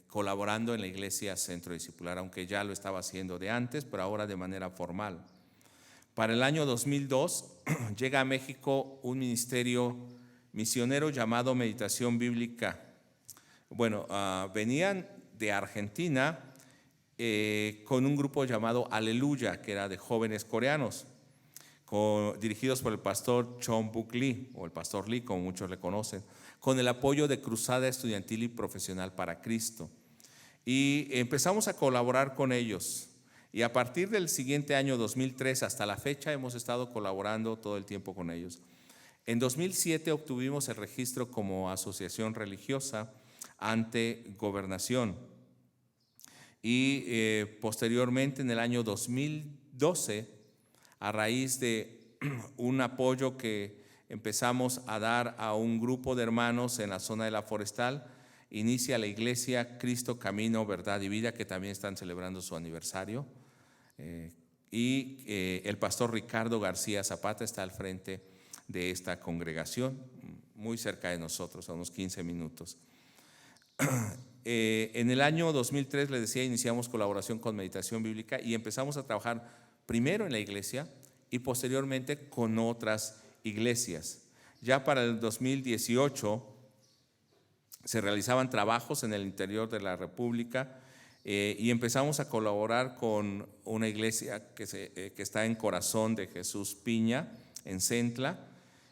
colaborando en la iglesia Centro Discipular, aunque ya lo estaba haciendo de antes, pero ahora de manera formal. Para el año 2002 llega a México un ministerio misionero llamado Meditación Bíblica. Bueno, venían de Argentina con un grupo llamado Aleluya, que era de jóvenes coreanos, dirigidos por el pastor Chon Buk Lee, o el pastor Lee, como muchos le conocen, con el apoyo de Cruzada Estudiantil y Profesional para Cristo. Y empezamos a colaborar con ellos. Y a partir del siguiente año 2003 hasta la fecha hemos estado colaborando todo el tiempo con ellos. En 2007 obtuvimos el registro como asociación religiosa ante Gobernación. Y posteriormente, en el año 2012, a raíz de un apoyo que empezamos a dar a un grupo de hermanos en la zona de la Forestal, inicia la iglesia Cristo, Camino, Verdad y Vida, que también están celebrando su aniversario. El pastor Ricardo García Zapata está al frente de esta congregación, muy cerca de nosotros, a unos 15 minutos. En el año 2003, les decía, iniciamos colaboración con Meditación Bíblica y empezamos a trabajar primero en la iglesia y posteriormente con otras iglesias. Ya para el 2018 se realizaban trabajos en el interior de la República y empezamos a colaborar con una iglesia que está en Corazón de Jesús Piña, en Centla,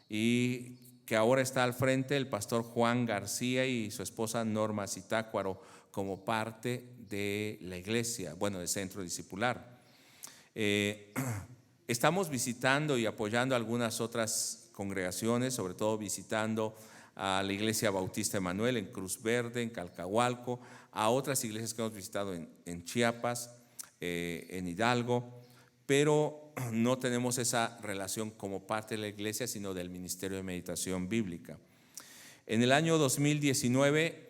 y que ahora está al frente el pastor Juan García y su esposa Norma Zitácuaro como parte de la iglesia, del centro discipular. Estamos visitando y apoyando algunas otras congregaciones, sobre todo visitando a la iglesia Bautista Emanuel en Cruz Verde, en Calcahualco, a otras iglesias que hemos visitado en Chiapas, en Hidalgo, pero no tenemos esa relación como parte de la iglesia, sino del Ministerio de Meditación Bíblica. En el año 2019,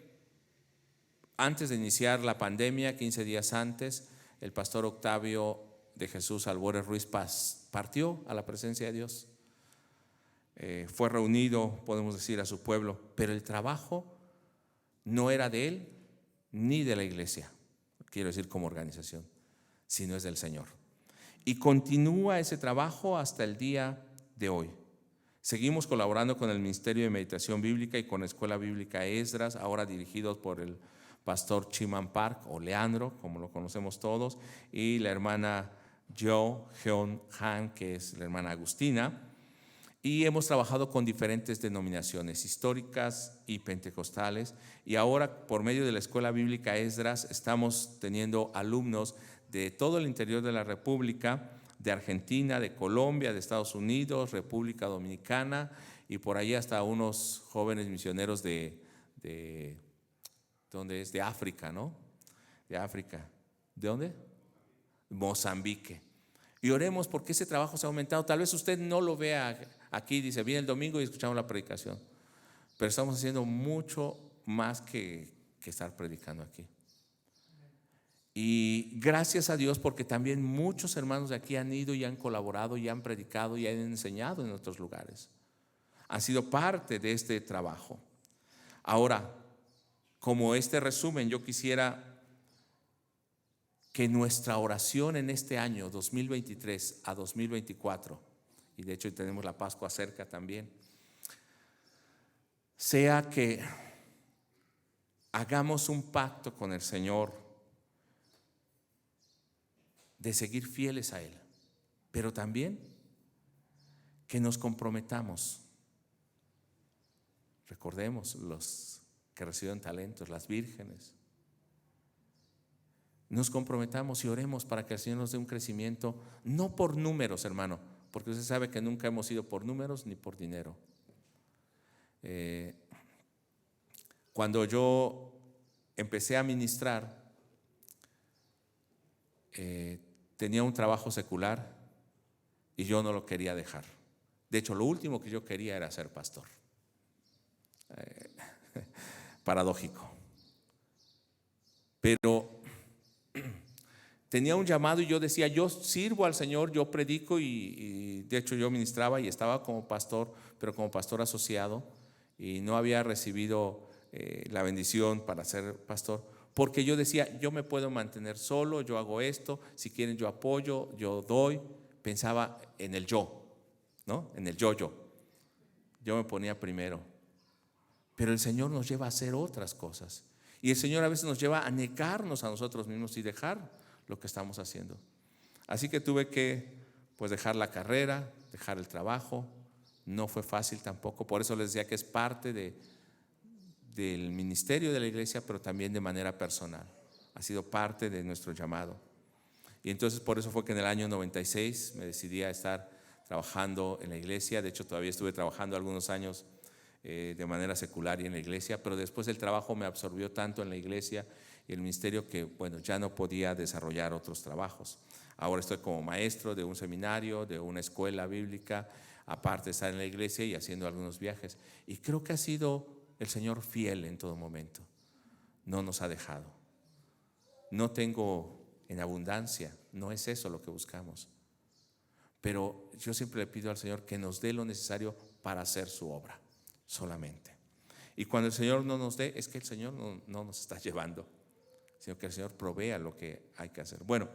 antes de iniciar la pandemia, 15 días antes, el pastor Octavio de Jesús Albores Ruiz partió a la presencia de Dios. Fue reunido, podemos decir, a su pueblo, pero el trabajo no era de él ni de la iglesia, quiero decir como organización, sino es del Señor. Y continúa ese trabajo hasta el día de hoy. Seguimos colaborando con el Ministerio de Meditación Bíblica y con la Escuela Bíblica Esdras, ahora dirigidos por el pastor Chiman Park o Leandro, como lo conocemos todos, y la hermana Jo Hyun Han, que es la hermana Agustina. Y hemos trabajado con diferentes denominaciones históricas y pentecostales, y ahora por medio de la Escuela Bíblica Esdras estamos teniendo alumnos de todo el interior de la República, de Argentina, de Colombia, de Estados Unidos, República Dominicana, y por ahí hasta unos jóvenes misioneros ¿dónde es? De África, ¿no? De África. ¿De dónde? Mozambique. Y oremos porque ese trabajo se ha aumentado. Tal vez usted no lo vea aquí, dice, viene el domingo y escuchamos la predicación, pero estamos haciendo mucho más que estar predicando aquí. Y gracias a Dios, porque también muchos hermanos de aquí han ido y han colaborado y han predicado y han enseñado en otros lugares. Han sido parte de este trabajo. Ahora, como este resumen, yo quisiera que nuestra oración en este año 2023 a 2024, y de hecho tenemos la Pascua cerca también, sea que hagamos un pacto con el Señor de seguir fieles a Él, pero también que nos comprometamos. Recordemos los que reciben talentos, las vírgenes. Nos comprometamos y oremos para que el Señor nos dé un crecimiento, no por números, hermano, porque usted sabe que nunca hemos ido por números ni por dinero. Cuando yo empecé a ministrar, tenía un trabajo secular y yo no lo quería dejar. De hecho, lo último que yo quería era ser pastor. Paradójico. Pero tenía un llamado y yo decía, yo sirvo al Señor, yo predico y de hecho yo ministraba y estaba como pastor, pero como pastor asociado, y no había recibido la bendición para ser pastor, porque yo decía, yo me puedo mantener solo, yo hago esto, si quieren yo apoyo, yo doy. Pensaba en el yo, ¿no? En el yo. Yo me ponía primero. Pero el Señor nos lleva a hacer otras cosas. Y el Señor a veces nos lleva a negarnos a nosotros mismos y dejar lo que estamos haciendo. Así que tuve que dejar la carrera, dejar el trabajo. No fue fácil tampoco. Por eso les decía que es parte del ministerio de la iglesia, pero también de manera personal. Ha sido parte de nuestro llamado. Y entonces por eso fue que en el año 96 me decidí a estar trabajando en la iglesia. De hecho, todavía estuve trabajando algunos años de manera secular y en la iglesia, pero después el trabajo me absorbió tanto en la iglesia y el ministerio que, bueno, ya no podía desarrollar otros trabajos. Ahora estoy como maestro de un seminario, de una escuela bíblica, aparte de estar en la iglesia y haciendo algunos viajes. Y creo que ha sido el Señor fiel en todo momento. No nos ha dejado. No tengo en abundancia, no es eso lo que buscamos. Pero yo siempre le pido al Señor que nos dé lo necesario para hacer su obra, solamente. Y cuando el Señor no nos dé, es que el Señor no nos está llevando, sino que el Señor provea lo que hay que hacer. Bueno,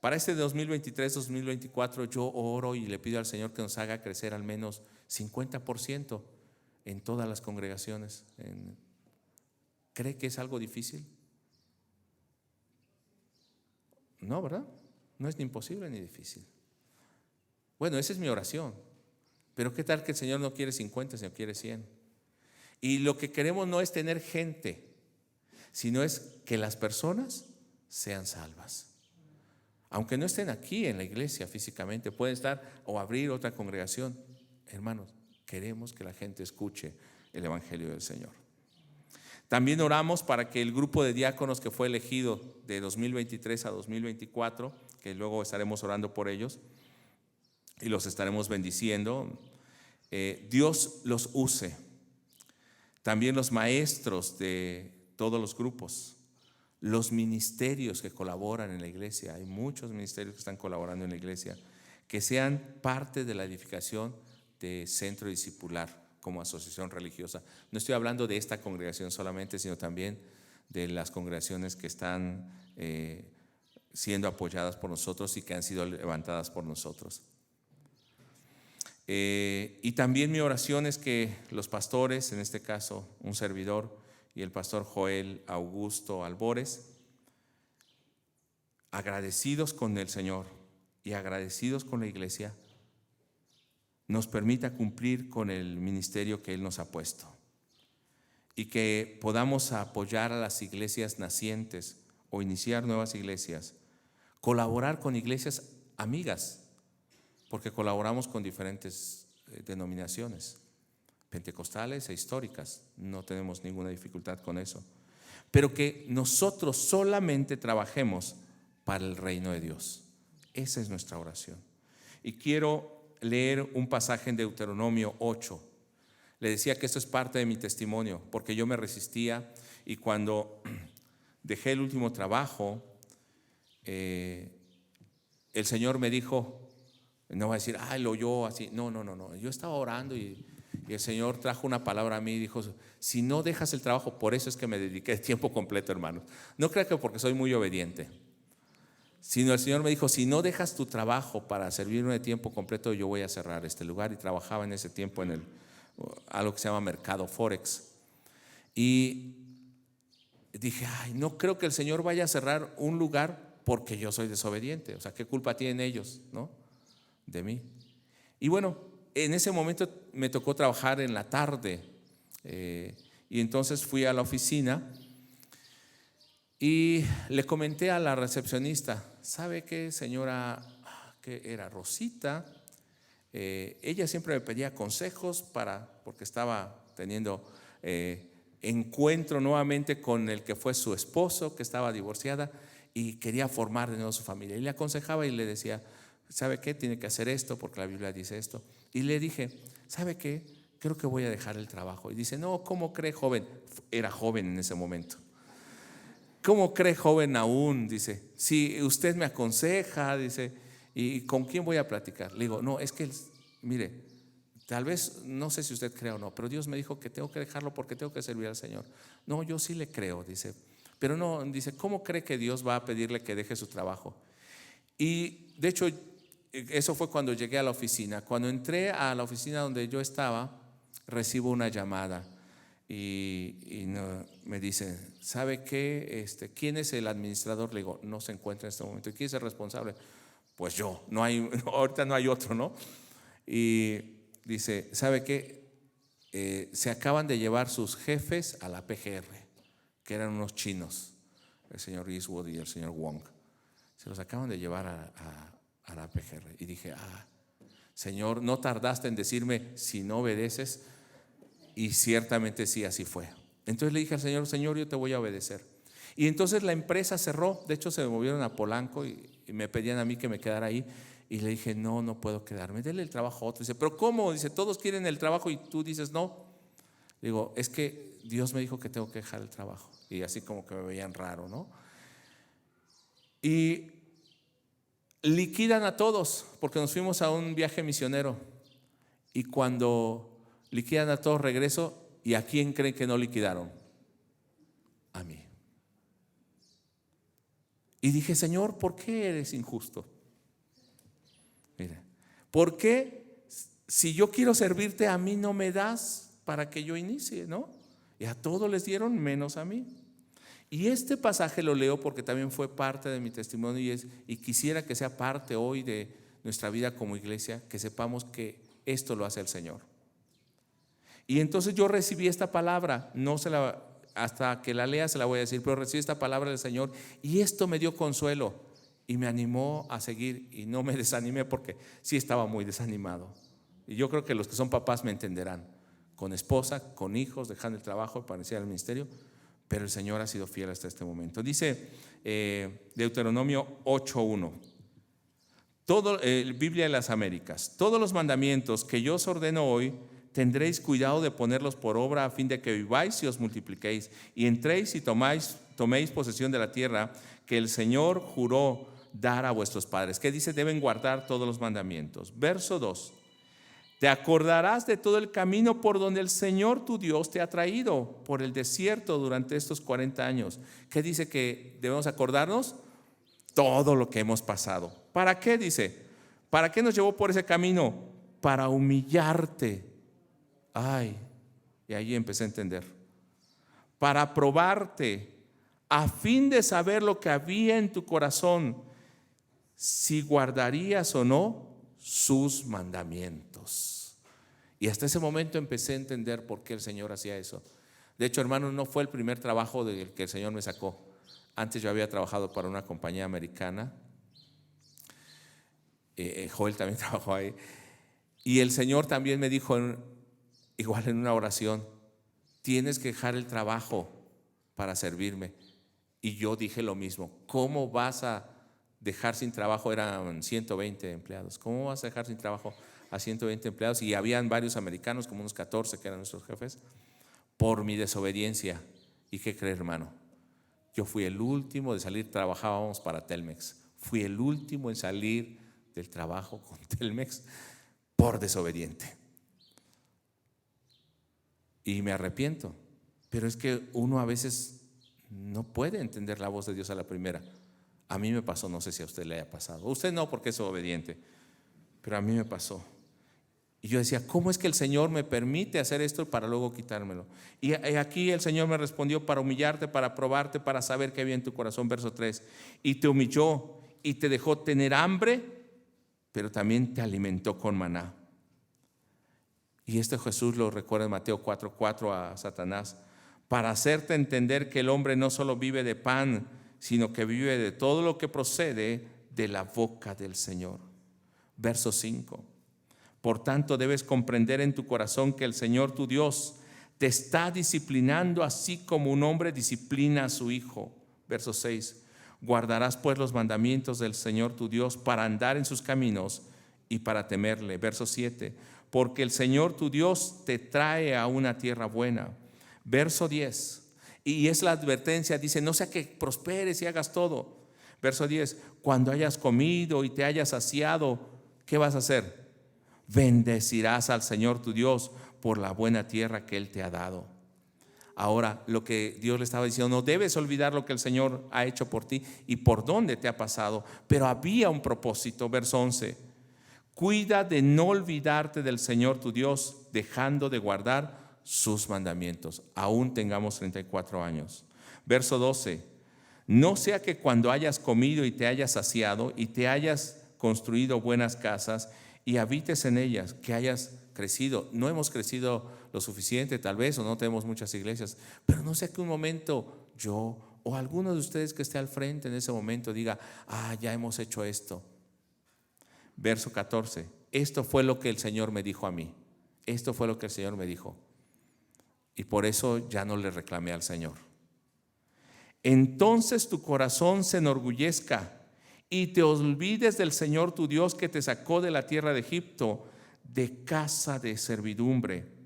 para este 2023-2024 yo oro y le pido al Señor que nos haga crecer al menos 50% en todas las congregaciones. ¿Cree que es algo difícil? No, ¿verdad? No es ni imposible ni difícil. Bueno, esa es mi oración. Pero ¿qué tal que el Señor no quiere 50, sino quiere 100? Y lo que queremos no es tener gente, sino es que las personas sean salvas. Aunque no estén aquí en la iglesia físicamente, pueden estar o abrir otra congregación. Hermanos, queremos que la gente escuche el evangelio del Señor. También oramos para que el grupo de diáconos que fue elegido de 2023 a 2024, que luego estaremos orando por ellos y los estaremos bendiciendo, Dios los use. También los maestros de todos los grupos, los ministerios que colaboran en la iglesia, hay muchos ministerios que están colaborando en la iglesia, que sean parte de la edificación de Centro Discipular como asociación religiosa. No estoy hablando de esta congregación solamente, sino también de las congregaciones que están siendo apoyadas por nosotros y que han sido levantadas por nosotros. Y también mi oración es que los pastores, en este caso un servidor y el pastor Joel Augusto Albores, agradecidos con el Señor y agradecidos con la iglesia, nos permita cumplir con el ministerio que Él nos ha puesto y que podamos apoyar a las iglesias nacientes o iniciar nuevas iglesias, colaborar con iglesias amigas, porque colaboramos con diferentes denominaciones pentecostales e históricas, no tenemos ninguna dificultad con eso, pero que nosotros solamente trabajemos para el reino de Dios. Esa es nuestra oración. Y quiero leer un pasaje en Deuteronomio 8. Le decía que esto es parte de mi testimonio, porque yo me resistía y cuando dejé el último trabajo, el Señor me dijo, no va a decir, lo oyó así, no, yo estaba orando y el Señor trajo una palabra a mí y dijo, si no dejas el trabajo, por eso es que me dediqué de tiempo completo, hermanos. No crea que porque soy muy obediente, sino el Señor me dijo, si no dejas tu trabajo para servirme de tiempo completo, yo voy a cerrar este lugar. Y trabajaba en ese tiempo en algo que se llama mercado Forex. Y dije, no creo que el Señor vaya a cerrar un lugar porque yo soy desobediente. O sea, ¿qué culpa tienen ellos, no? De mí. Y bueno, en ese momento me tocó trabajar en la tarde y entonces fui a la oficina y le comenté a la recepcionista, ¿sabe qué, señora? Que era Rosita. Ella siempre me pedía consejos porque estaba teniendo encuentro nuevamente con el que fue su esposo, que estaba divorciada y quería formar de nuevo su familia. Y le aconsejaba y le decía, ¿sabe qué? Tiene que hacer esto porque la Biblia dice esto. Y le dije, ¿sabe qué? Creo que voy a dejar el trabajo. Y dice, no, ¿cómo cree, joven? Era joven en ese momento. ¿Cómo cree, joven aún? Dice, si usted me aconseja, dice, ¿y con quién voy a platicar? Le digo, no, es que, mire, tal vez, no sé si usted cree o no, pero Dios me dijo que tengo que dejarlo porque tengo que servir al Señor. No, yo sí le creo, dice, pero no, dice, ¿cómo cree que Dios va a pedirle que deje su trabajo? Y de hecho, eso fue cuando llegué a la oficina. Cuando entré a la oficina donde yo estaba, recibo una llamada y me dice, ¿sabe qué? ¿Quién es el administrador? Le digo, no se encuentra en este momento. ¿Y quién es el responsable? Pues yo, ahorita no hay otro, ¿no? Y dice, ¿sabe qué? Se acaban de llevar sus jefes a la PGR, que eran unos chinos, el señor Eastwood y el señor Wong. Se los acaban de llevar a la PGR. Y dije, Señor, no tardaste en decirme si no obedeces. Y ciertamente sí, así fue. Entonces le dije al Señor, Señor, yo te voy a obedecer. Y entonces la empresa cerró. De hecho se movieron a Polanco y me pedían a mí que me quedara ahí. Y le dije, no puedo quedarme, denle el trabajo a otro. Dice, pero ¿cómo? Dice, todos quieren el trabajo y tú dices no. Digo, es que Dios me dijo que tengo que dejar el trabajo. Y así como que me veían raro, ¿no? Y liquidan a todos, porque nos fuimos a un viaje misionero. Y cuando liquidan a todos, regreso. ¿Y a quién creen que no liquidaron? A mí. Y dije, Señor, ¿por qué eres injusto? Mira, ¿por qué si yo quiero servirte a mí no me das para que yo inicie, ¿no? Y a todos les dieron menos a mí. Y este pasaje lo leo porque también fue parte de mi testimonio y quisiera que sea parte hoy de nuestra vida como iglesia, que sepamos que esto lo hace el Señor. Y entonces yo recibí esta palabra, hasta que la lea se la voy a decir, pero recibí esta palabra del Señor y esto me dio consuelo. Y me animó a seguir y no me desanimé porque sí estaba muy desanimado. Y yo creo que los que son papás me entenderán. Con esposa, con hijos, dejando el trabajo para iniciar el ministerio. Pero el Señor ha sido fiel hasta este momento. Dice Deuteronomio 8:1. Biblia de las Américas. Todos los mandamientos que yo os ordeno hoy, tendréis cuidado de ponerlos por obra a fin de que viváis y os multipliquéis y entréis y toméis posesión de la tierra que el Señor juró dar a vuestros padres. ¿Qué dice? Deben guardar todos los mandamientos. Verso 2. Te acordarás de todo el camino por donde el Señor tu Dios te ha traído por el desierto durante estos 40 años. ¿Qué dice que debemos acordarnos? Todo lo que hemos pasado. ¿Para qué? Dice, ¿para qué nos llevó por ese camino? Para humillarte. Ay, y ahí empecé a entender. Para probarte, a fin de saber lo que había en tu corazón, si guardarías o no sus mandamientos. Y hasta ese momento empecé a entender por qué el Señor hacía eso. De hecho, hermanos, no fue el primer trabajo del que el Señor me sacó. Antes yo había trabajado para una compañía americana. Joel también trabajó ahí. Y el Señor también me dijo, igual en una oración, tienes que dejar el trabajo para servirme. Y yo dije lo mismo, ¿cómo vas a dejar sin trabajo? Eran 120 empleados. ¿Cómo vas a dejar sin trabajo a 120 empleados? Y habían varios americanos, como unos 14 que eran nuestros jefes, por mi desobediencia. ¿Y qué crees, hermano? Yo fui el último de salir, trabajábamos para Telmex. Fui el último en salir del trabajo con Telmex por desobediente. Y me arrepiento. Pero es que uno a veces no puede entender la voz de Dios a la primera. A mí me pasó, no sé si a usted le haya pasado. Usted no, porque es obediente, pero a mí me pasó. Y yo decía, ¿cómo es que el Señor me permite hacer esto para luego quitármelo? Y aquí el Señor me respondió, para humillarte, para probarte, para saber qué había en tu corazón. Verso 3. Y te humilló y te dejó tener hambre, pero también te alimentó con maná. Y Jesús lo recuerda en Mateo 4:4 a Satanás, para hacerte entender que el hombre no solo vive de pan, sino que vive de todo lo que procede de la boca del Señor. Verso 5. Por tanto, debes comprender en tu corazón que el Señor tu Dios te está disciplinando así como un hombre disciplina a su hijo. Verso 6. Guardarás pues los mandamientos del Señor tu Dios para andar en sus caminos y para temerle. Verso 7. Porque el Señor tu Dios te trae a una tierra buena. Verso 10. Y es la advertencia, dice, no sea que prosperes y hagas todo. Verso 10. Cuando hayas comido y te hayas saciado, ¿qué vas a hacer? Bendecirás al Señor tu Dios por la buena tierra que Él te ha dado. Ahora, lo que Dios le estaba diciendo, no debes olvidar lo que el Señor ha hecho por ti y por dónde te ha pasado. Pero había un propósito. Verso 11. Cuida de no olvidarte del Señor tu Dios, dejando de guardar sus mandamientos, aún tengamos 34 años. Verso 12. No sea que cuando hayas comido y te hayas saciado y te hayas construido buenas casas y habites en ellas, que hayas crecido. No hemos crecido lo suficiente tal vez, o no tenemos muchas iglesias, pero no sea que un momento yo o alguno de ustedes que esté al frente en ese momento diga, ya hemos hecho esto. Verso 14. Esto fue lo que el Señor me dijo a mí. Esto fue lo que el Señor me dijo. Y por eso ya no le reclamé al Señor. entonces tu corazón se enorgullezca y te olvides del Señor tu Dios, que te sacó de la tierra de Egipto, de casa de servidumbre.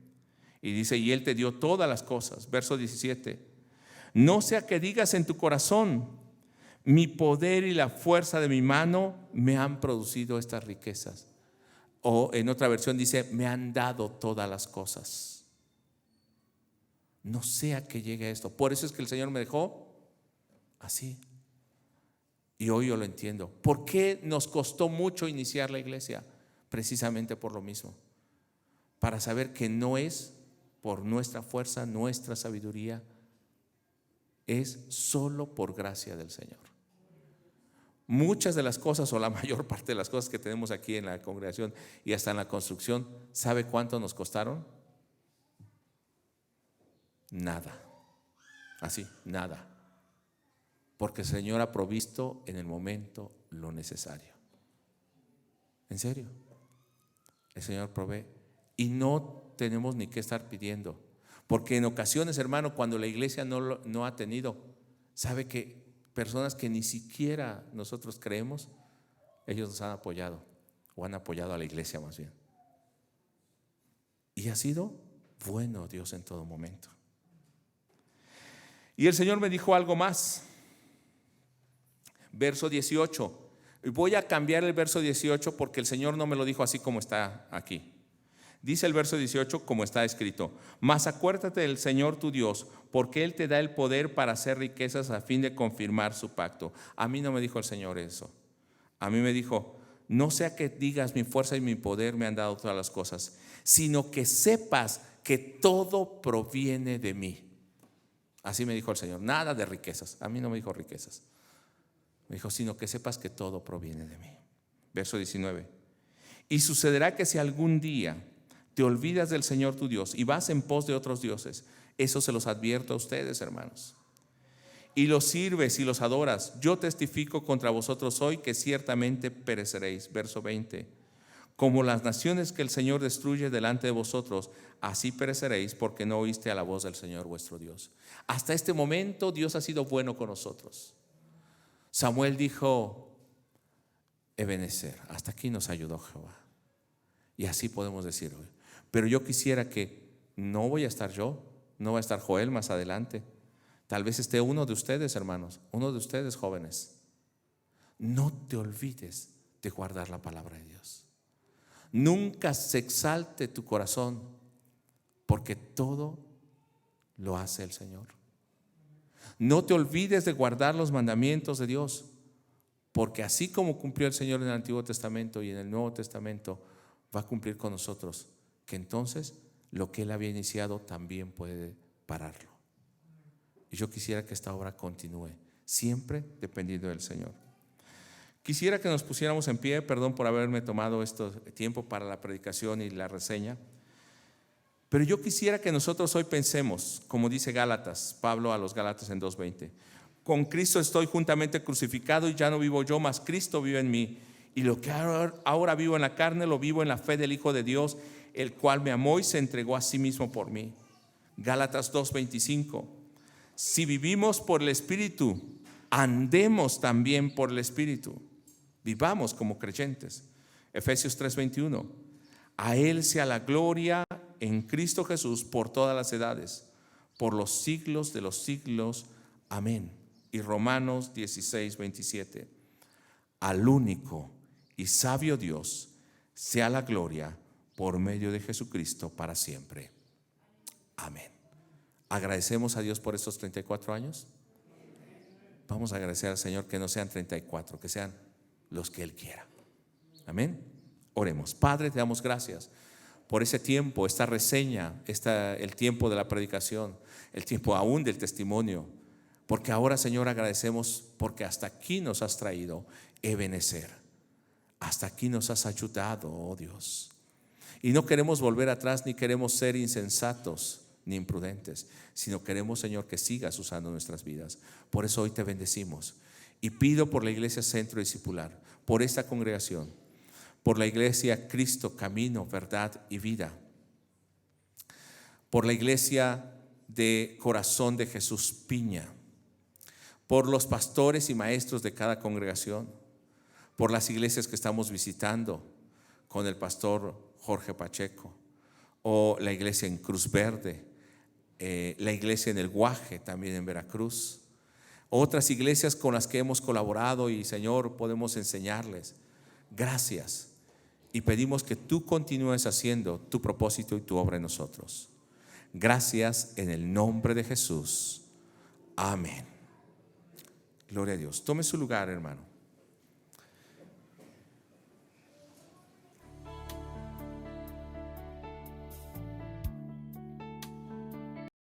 Y dice, y Él te dio todas las cosas. Verso 17. No sea que digas en tu corazón, mi poder y la fuerza de mi mano me han producido estas riquezas. O en otra versión dice, me han dado todas las cosas. No sea que llegue a esto. Por eso es que el Señor me dejó así. Y hoy yo lo entiendo. ¿Por qué nos costó mucho iniciar la iglesia? Precisamente por lo mismo. Para saber que no es por nuestra fuerza, nuestra sabiduría, es solo por gracia del Señor. Muchas de las cosas, o la mayor parte de las cosas que tenemos aquí en la congregación y hasta en la construcción, ¿sabe cuánto nos costaron? Nada. Así, nada. Porque el Señor ha provisto en el momento lo necesario. ¿En serio? El Señor provee. Y no tenemos ni que estar pidiendo. Porque en ocasiones, hermano, cuando la iglesia no ha tenido, sabe que personas que ni siquiera nosotros creemos, ellos nos han apoyado, o han apoyado a la iglesia más bien. Y ha sido bueno Dios en todo momento. Y el Señor me dijo algo más. Verso 18. Voy a cambiar el verso 18 porque el Señor no me lo dijo así como está aquí. Dice el verso 18 como está escrito: mas acuérdate del Señor tu Dios, porque Él te da el poder para hacer riquezas a fin de confirmar su pacto. A mí no me dijo el Señor eso. A mí me dijo: no sea que digas mi fuerza y mi poder me han dado todas las cosas, sino que sepas que todo proviene de mí. Así me dijo el Señor. Nada de riquezas. A mí no me dijo riquezas. Me dijo, sino que sepas que todo proviene de mí. Verso 19. Y sucederá que si algún día te olvidas del Señor tu Dios y vas en pos de otros dioses, eso se los advierto a ustedes, hermanos, y los sirves y los adoras, yo testifico contra vosotros hoy que ciertamente pereceréis. Verso 20. Como las naciones que el Señor destruye delante de vosotros, así pereceréis, porque no oíste a la voz del Señor vuestro Dios. Hasta este momento Dios ha sido bueno con nosotros. Samuel dijo, Ebenezer, hasta aquí nos ayudó Jehová. Y así podemos decir hoy. Pero yo quisiera que no voy a estar yo, no va a estar Joel más adelante. Tal vez esté uno de ustedes, hermanos, uno de ustedes jóvenes. No te olvides de guardar la palabra de Dios. Nunca se exalte tu corazón, porque todo lo hace el Señor. No te olvides de guardar los mandamientos de Dios, porque así como cumplió el Señor en el Antiguo Testamento y en el Nuevo Testamento, va a cumplir con nosotros, que entonces lo que Él había iniciado también puede pararlo. Y yo quisiera que esta obra continúe, siempre dependiendo del Señor. Quisiera que nos pusiéramos en pie, perdón por haberme tomado este tiempo para la predicación y la reseña. Pero yo quisiera que nosotros hoy pensemos, como dice Gálatas, Pablo a los Gálatas en 2:20. Con Cristo estoy juntamente crucificado y ya no vivo yo, mas Cristo vive en mí. Y lo que ahora vivo en la carne, lo vivo en la fe del Hijo de Dios, el cual me amó y se entregó a sí mismo por mí. Gálatas 2:25. Si vivimos por el Espíritu, andemos también por el Espíritu. Vivamos como creyentes. Efesios 3:21. A Él sea la gloria en Cristo Jesús por todas las edades, por los siglos de los siglos. Amén. Y Romanos 16:27. Al único y sabio Dios sea la gloria por medio de Jesucristo para siempre. Amén. ¿Agradecemos a Dios por estos 34 años? Vamos a agradecer al Señor que no sean 34, que sean los que Él quiera. Amén. Oremos. Padre, te damos gracias por ese tiempo, esta reseña, el tiempo de la predicación, el tiempo aún del testimonio. Porque ahora, Señor, agradecemos porque hasta aquí nos has traído, Ebenezer. Hasta aquí nos has ayudado, oh Dios. Y no queremos volver atrás, ni queremos ser insensatos ni imprudentes, sino queremos, Señor, que sigas usando nuestras vidas. Por eso hoy te bendecimos. Y pido por la Iglesia Centro Discipular, por esta congregación, por la Iglesia Cristo, Camino, Verdad y Vida, por la Iglesia de Corazón de Jesús Piña, por los pastores y maestros de cada congregación, por las iglesias que estamos visitando con el pastor Jorge Pacheco, o la iglesia en Cruz Verde, la iglesia en El Guaje, también en Veracruz, otras iglesias con las que hemos colaborado y Señor podemos enseñarles. Gracias, y pedimos que tú continúes haciendo tu propósito y tu obra en nosotros. Gracias en el nombre de Jesús. Amén. Gloria a Dios. Tome su lugar, hermano.